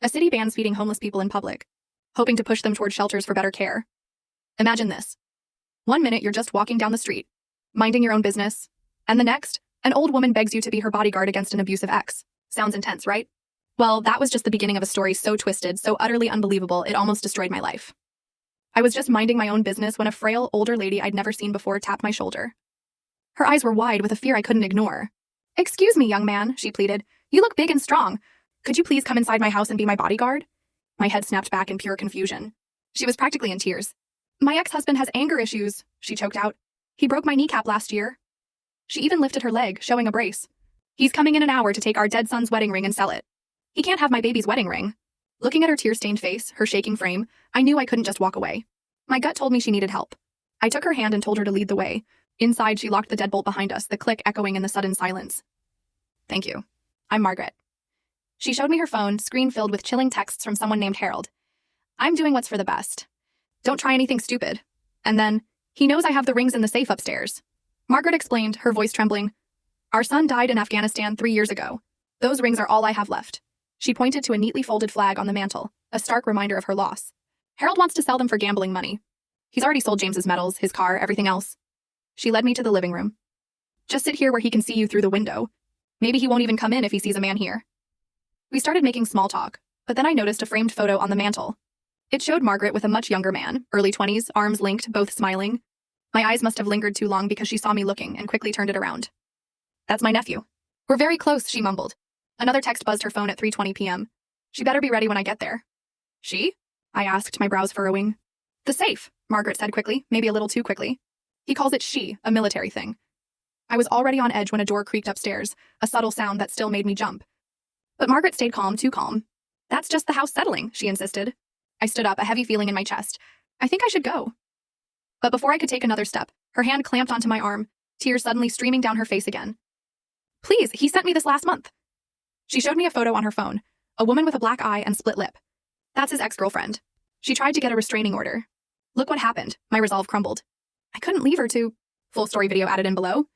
A city bans feeding homeless people in public, hoping to push them toward shelters for better care. Imagine this. One minute you're just walking down the street, minding your own business, and the next, an old woman begs you to be her bodyguard against an abusive ex. Sounds intense, right? Well, that was just the beginning of a story so twisted, so utterly unbelievable, it almost destroyed my life. I was just minding my own business when a frail, older lady I'd never seen before tapped my shoulder. Her eyes were wide with a fear I couldn't ignore. "Excuse me, young man," she pleaded. "You look big and strong. Could you please come inside my house and be my bodyguard?" My head snapped back in pure confusion. She was practically in tears. "My ex-husband has anger issues," she choked out. "He broke my kneecap last year." She even lifted her leg, showing a brace. "He's coming in an hour to take our dead son's wedding ring and sell it. He can't have my baby's wedding ring." Looking at her tear-stained face, her shaking frame, I knew I couldn't just walk away. My gut told me she needed help. I took her hand and told her to lead the way. Inside, she locked the deadbolt behind us, the click echoing in the sudden silence. "Thank you. I'm Margaret." She showed me her phone, screen filled with chilling texts from someone named Harold. "I'm doing what's for the best. Don't try anything stupid." And then, "He knows I have the rings in the safe upstairs." Margaret explained, her voice trembling. "Our son died in Afghanistan 3 years ago. Those rings are all I have left." She pointed to a neatly folded flag on the mantel, a stark reminder of her loss. "Harold wants to sell them for gambling money. He's already sold James's medals, his car, everything else." She led me to the living room. "Just sit here where he can see you through the window. Maybe he won't even come in if he sees a man here." We started making small talk, but then I noticed a framed photo on the mantel. It showed Margaret with a much younger man, early 20s, arms linked, both smiling. My eyes must have lingered too long because she saw me looking and quickly turned it around. "That's my nephew. We're very close," she mumbled. Another text buzzed her phone at 3:20 p.m. "She better be ready when I get there." "She?" I asked, my brows furrowing. "The safe," Margaret said quickly, maybe a little too quickly. He calls it she, a military thing. I was already on edge when a door creaked upstairs, a subtle sound that still made me jump. But Margaret stayed calm, too calm. "That's just the house settling," she insisted. I stood up, a heavy feeling in my chest. I think I should go. But before I could take another step, her hand clamped onto my arm, tears suddenly streaming down her face again. "Please, he sent me this last month." She showed me a photo on her phone, a woman with a black eye and split lip. That's his ex-girlfriend. She tried to get a restraining order. Look what happened. My resolve crumbled. I couldn't leave her to... Full story video added in below.